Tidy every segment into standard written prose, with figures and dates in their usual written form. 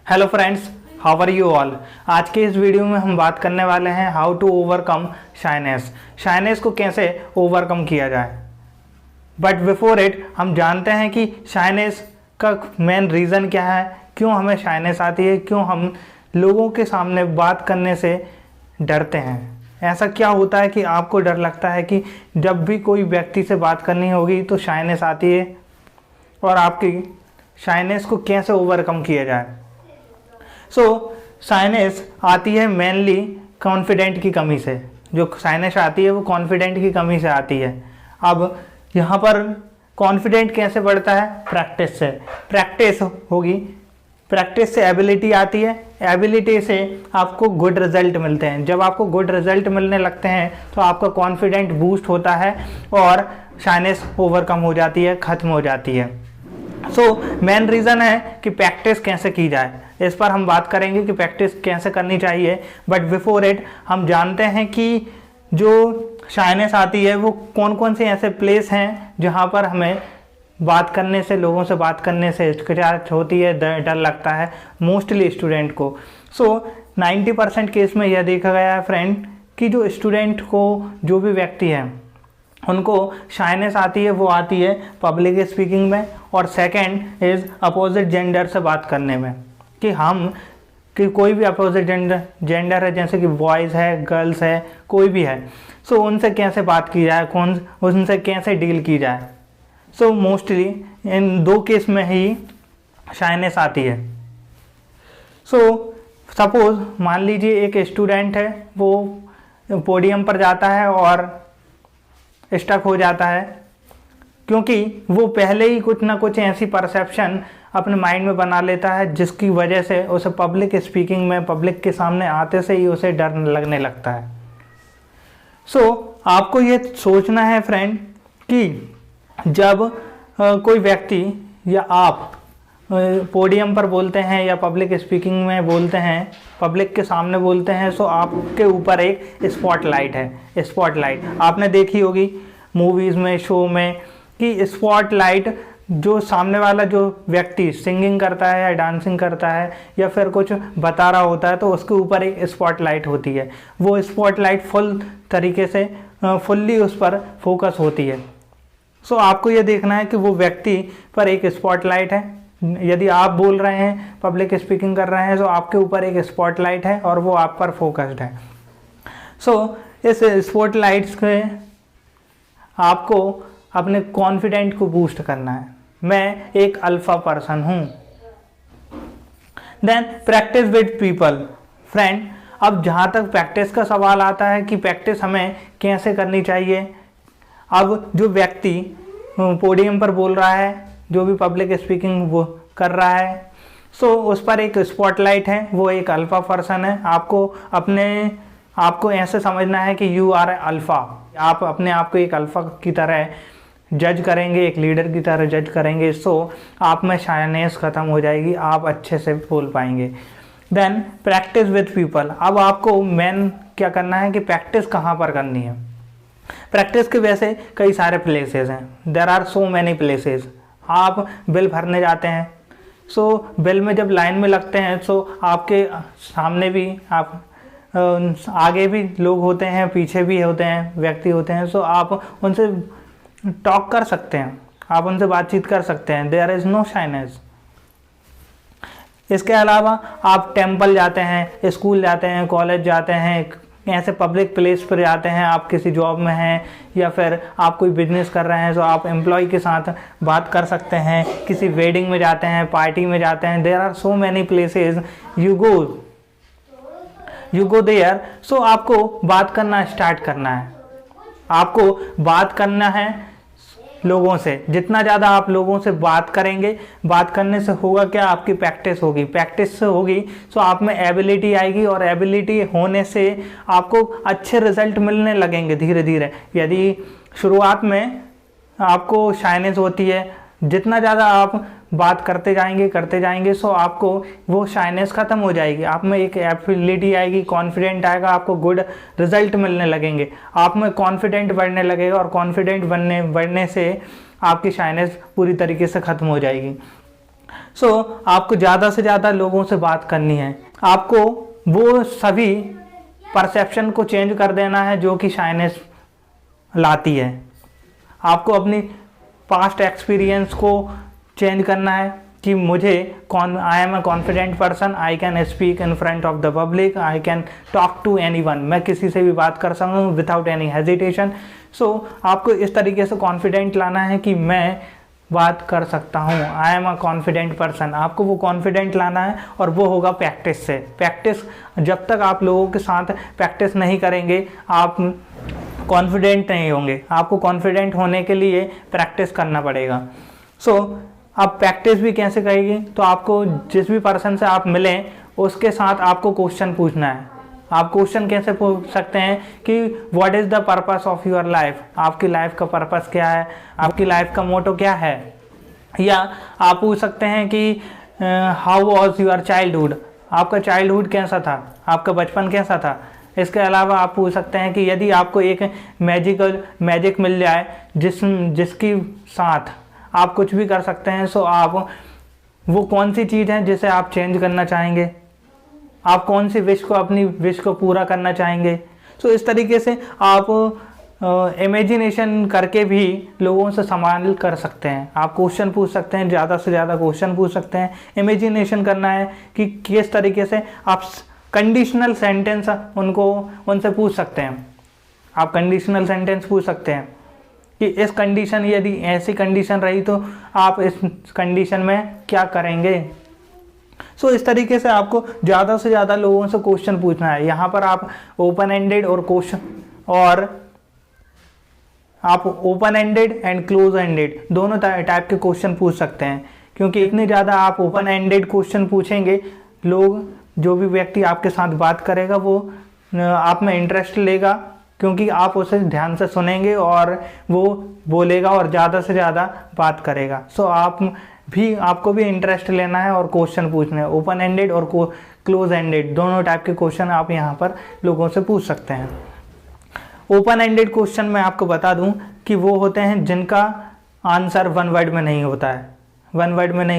Hello friends, how are you all. आज के इस वीडियो में हम बात करने वाले हैं how to overcome shyness. Shyness को कैसे ओवरकम किया जाए। बट बिफोर इट हम जानते हैं कि शाइनेस का मेन रीज़न क्या है, क्यों हमें शाइनेस आती है, क्यों हम लोगों के सामने बात करने से डरते हैं। ऐसा क्या होता है कि आपको डर लगता है कि जब भी कोई व्यक्ति से बात करनी होगी तो शाइनेस आती है, और आपकी शाइनेस को कैसे ओवरकम किया जाए। शाइनेस आती है मेनली कॉन्फिडेंट की कमी से। जो शाइनेस आती है वो कॉन्फिडेंट की कमी से आती है। अब यहाँ पर कॉन्फिडेंट कैसे बढ़ता है? प्रैक्टिस से। प्रैक्टिस होगी, प्रैक्टिस से एबिलिटी आती है, एबिलिटी से आपको गुड रिजल्ट मिलते हैं। जब आपको गुड रिजल्ट मिलने लगते हैं तो आपका कॉन्फिडेंट बूस्ट होता है और शाइनेस ओवरकम हो जाती है, ख़त्म हो जाती है। मेन रीज़न है कि प्रैक्टिस कैसे की जाए। इस पर हम बात करेंगे कि प्रैक्टिस कैसे करनी चाहिए। बट बिफोर इट हम जानते हैं कि जो शाइनेस आती है वो कौन कौन से ऐसे प्लेस हैं जहाँ पर हमें बात करने से, लोगों से बात करने से हिचकिचाहट होती है, डर लगता है मोस्टली स्टूडेंट को। 90% केस में यह देखा गया है फ्रेंड कि जो स्टूडेंट को, जो भी व्यक्ति है उनको शाइनेस आती है, वो आती है पब्लिक स्पीकिंग में, और सेकंड इज़ अपोजिट जेंडर से बात करने में। कि कोई भी अपोजिट जेंडर है, जैसे कि बॉयज़ है, गर्ल्स है, कोई भी है, उनसे कैसे बात की जाए, उनसे कैसे डील की जाए। मोस्टली इन दो केस में ही शाइनेस आती है। सपोज़ मान लीजिए एक स्टूडेंट है, वो पोडियम पर जाता है और स्टक हो जाता है, क्योंकि वो पहले ही कुछ ना कुछ ऐसी परसेप्शन अपने माइंड में बना लेता है जिसकी वजह से उसे पब्लिक स्पीकिंग में, पब्लिक के सामने आते से ही उसे डर लगने लगता है। आपको ये सोचना है फ्रेंड कि जब कोई व्यक्ति या आप पोडियम पर बोलते हैं या पब्लिक स्पीकिंग में बोलते हैं, पब्लिक के सामने बोलते हैं, आपके ऊपर एक स्पॉटलाइट है। स्पॉटलाइट आपने देखी होगी मूवीज़ में, शो में, कि स्पॉटलाइट जो सामने वाला जो व्यक्ति सिंगिंग करता है या डांसिंग करता है या फिर कुछ बता रहा होता है तो उसके ऊपर एक स्पॉटलाइट होती है। वो स्पॉटलाइट फुल तरीके से फुल्ली उस पर फोकस होती है। आपको ये देखना है कि वो व्यक्ति पर एक स्पॉटलाइट है। यदि आप बोल रहे हैं, पब्लिक स्पीकिंग कर रहे हैं, तो आपके ऊपर एक स्पॉटलाइट है और वो आप पर फोकस्ड है। इस स्पॉटलाइट्स के आपको अपने कॉन्फिडेंट को बूस्ट करना है। मैं एक अल्फा पर्सन हूँ। Then practice with people. Friend, अब जहाँ तक प्रैक्टिस का सवाल आता है कि प्रैक्टिस हमें कैसे करनी चाहिए। अब जो व्यक्ति पोडियम पर बोल रहा है, जो भी पब्लिक स्पीकिंग वो कर रहा है, उस पर एक स्पॉटलाइट है, वो एक अल्फा पर्सन है। आपको ऐसे समझना है कि यू आर अल्फा। आप अपने आप को एक अल्फा की तरह जज करेंगे, एक लीडर की तरह जज करेंगे, आप में शाइनेस ख़त्म हो जाएगी, आप अच्छे से बोल पाएंगे। Then practice with people. अब आपको मेन क्या करना है कि प्रैक्टिस कहाँ पर करनी है। प्रैक्टिस के वैसे कई सारे प्लेसेस हैं, there are so many places. आप बिल भरने जाते हैं, बिल में जब लाइन में लगते हैं आपके सामने भी आगे भी लोग होते हैं, पीछे भी होते हैं, व्यक्ति होते हैं, आप उनसे टॉक कर सकते हैं, आप उनसे बातचीत कर सकते हैं। There is no shyness. इसके अलावा आप टेंपल जाते हैं, स्कूल जाते हैं, कॉलेज जाते हैं, ऐसे पब्लिक प्लेस पर जाते हैं, आप किसी जॉब में हैं या फिर आप कोई बिजनेस कर रहे हैं, आप एम्प्लॉय के साथ बात कर सकते हैं, किसी वेडिंग में जाते हैं, पार्टी में जाते हैं। There are so many places you go there. आपको बात करना स्टार्ट करना है, आपको बात करना है लोगों से। जितना ज़्यादा आप लोगों से बात करेंगे, बात करने से होगा क्या, आपकी प्रैक्टिस होगी, प्रैक्टिस से होगी आप में एबिलिटी आएगी, और एबिलिटी होने से आपको अच्छे रिजल्ट मिलने लगेंगे धीरे धीरे। यदि शुरुआत में आपको शाइनेस होती है, जितना ज़्यादा आप बात करते जाएंगे आपको वो शाइनेस ख़त्म हो जाएगी, आप में एक एबिलिटी आएगी, कॉन्फिडेंट आएगा, आपको गुड रिजल्ट मिलने लगेंगे, आप में कॉन्फिडेंट बढ़ने लगेगा, और कॉन्फिडेंट बढ़ने से आपकी शाइनेस पूरी तरीके से ख़त्म हो जाएगी। आपको ज़्यादा से ज़्यादा लोगों से बात करनी है। आपको वो सभी परसेप्शन को चेंज कर देना है जो कि शाइनेस लाती है। आपको अपनी पास्ट एक्सपीरियंस को चेंज करना है कि I am a confident person, I can speak in front of the public, I can talk to anyone, मैं किसी से भी बात कर सकता हूँ विदाउट एनी हेजिटेशन। आपको इस तरीके से कॉन्फिडेंट लाना है कि मैं बात कर सकता हूँ, आई एम अ कॉन्फिडेंट पर्सन। आपको वो कॉन्फिडेंट लाना है और वो होगा प्रैक्टिस से। प्रैक्टिस, जब तक आप लोगों के साथ प्रैक्टिस नहीं करेंगे आप कॉन्फिडेंट नहीं होंगे। आपको कॉन्फिडेंट होने के लिए प्रैक्टिस करना पड़ेगा। आप प्रैक्टिस भी कैसे करेंगे, तो आपको जिस भी पर्सन से आप मिलें उसके साथ आपको क्वेश्चन पूछना है। आप क्वेश्चन कैसे पूछ सकते हैं कि what is the purpose of your life, आपकी लाइफ का पर्पस क्या है, आपकी लाइफ का मोटो क्या है। या आप पूछ सकते हैं कि हाउ वॉज योर चाइल्डहुड, आपका चाइल्डहुड कैसा था, आपका बचपन कैसा था। इसके अलावा आप पूछ सकते हैं कि यदि आपको एक मैजिक मिल जाए जिसकी साथ आप कुछ भी कर सकते हैं, सो आप वो कौन सी चीज़ है जिसे आप चेंज करना चाहेंगे, आप कौन सी विश को, अपनी विश को पूरा करना चाहेंगे। इस तरीके से आप इमेजिनेशन करके भी लोगों से सवाल कर सकते हैं। आप क्वेश्चन पूछ सकते हैं, ज़्यादा से ज़्यादा क्वेश्चन पूछ सकते हैं। इमेजिनेशन करना है कि किस तरीके से आप कंडीशनल सेंटेंस उनसे पूछ सकते हैं। आप कंडीशनल सेंटेंस पूछ सकते हैं कि इस कंडीशन, यदि ऐसी कंडीशन रही तो आप इस कंडीशन में क्या करेंगे। इस तरीके से आपको ज़्यादा से ज़्यादा लोगों से क्वेश्चन पूछना है। यहाँ पर आप open ended and close ended दोनों टाइप के क्वेश्चन पूछ सकते हैं, क्योंकि इतने ज़्यादा आप ओपन एंडेड क्वेश्चन पूछेंगे, जो भी व्यक्ति आपके साथ बात करेगा वो आप में इंटरेस्ट लेगा, क्योंकि आप उसे ध्यान से सुनेंगे और वो बोलेगा और ज़्यादा से ज़्यादा बात करेगा। आपको भी इंटरेस्ट लेना है और क्वेश्चन पूछने हैं। ओपन एंडेड और क्लोज एंडेड दोनों टाइप के क्वेश्चन आप यहाँ पर लोगों से पूछ सकते हैं। ओपन एंडेड क्वेश्चन मैं आपको बता दूं कि वो होते हैं जिनका आंसर वन वर्ड में नहीं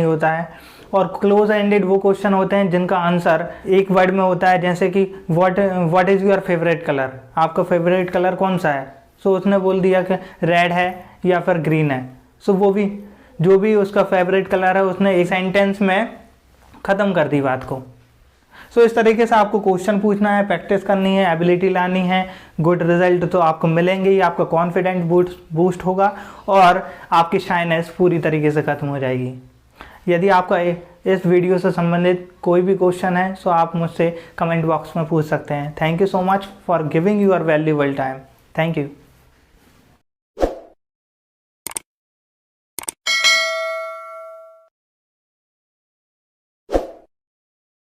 होता है, और क्लोज एंडेड वो क्वेश्चन होते हैं जिनका आंसर एक वर्ड में होता है, जैसे कि what is your favourite colour, आपका फेवरेट कलर कौन सा है। उसने बोल दिया कि रेड है या फिर ग्रीन है। वो भी जो भी उसका फेवरेट कलर है उसने एक सेंटेंस में ख़त्म कर दी बात को। इस तरीके से आपको क्वेश्चन पूछना है, प्रैक्टिस करनी है, एबिलिटी लानी है। गुड रिजल्ट तो आपको मिलेंगे ही, आपका कॉन्फिडेंस बूस्ट होगा और आपकी शाइनेस पूरी तरीके से ख़त्म हो जाएगी। यदि आपका इस वीडियो से संबंधित कोई भी क्वेश्चन है तो आप मुझसे कमेंट बॉक्स में पूछ सकते हैं। Thank you so much for giving your valuable time. Thank you.